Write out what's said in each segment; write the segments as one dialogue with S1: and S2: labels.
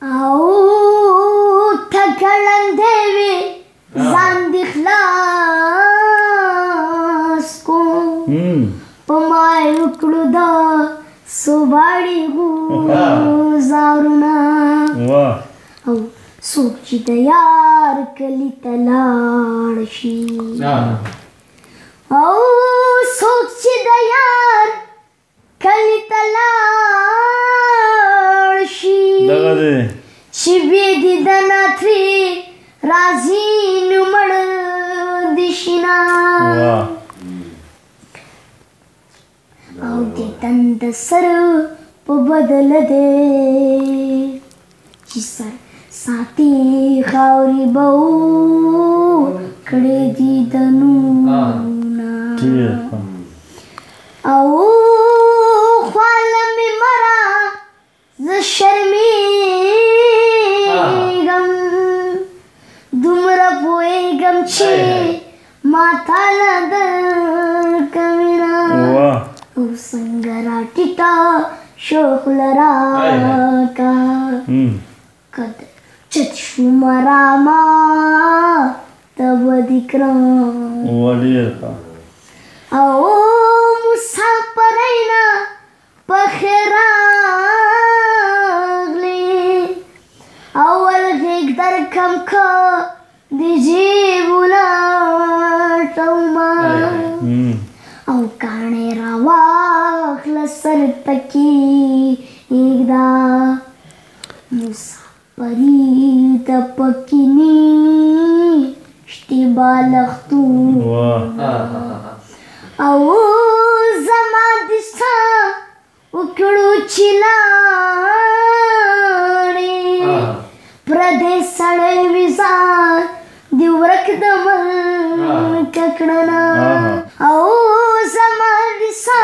S1: او تکړن دیوی ځان د خلاص کو په ما وکړو دا سوباړي گزارونه او څوک چې د یار کلي ته لاړ شي او څوک چې د یار کلي ته لاړ شي چې بې دیدنه ترې راځي نو مړ دې شي نه او د تند سر په بدل دی چې سر ساتي خاورې به کړې دي د نونه او خواله مې مره زه شرمېږم دومره پوهېږم چې ما تاله درکوینه او څنګه راټیټه شو خوله راکه که چت شوم راما ته به دې کړم او مسافرۍ نه پخې راغلې اول غېږ درکړم که د جېبونه لټومه او کاڼې راواخله سر پکې ایږده مسافري د پکې نشتې بالښتونه او زما د څه وکړو چې لاړې پردی سړی وي ځان د ورک د ملکه کړنه او زما د څه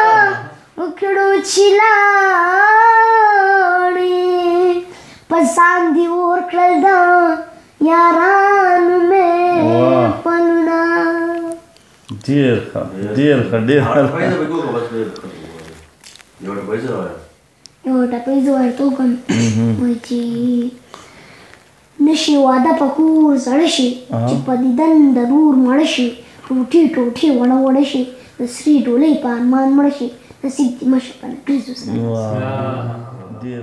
S1: وکړو چې لاړې په ځان دې ورکړل د یارانو مې پلونه
S2: ډېر ښه ډېر ښه ډېر ښه
S1: یو ټپیز ورته وکړم وایي چې نشي واده په کور زړه شي چې په دیدن د نور مړه شي ټوټې ټوټې وړه وړه شي د سرې ډولۍ په ارمان مړه شي نصیب دې مه شه په نکریزو سره
S2: ډېر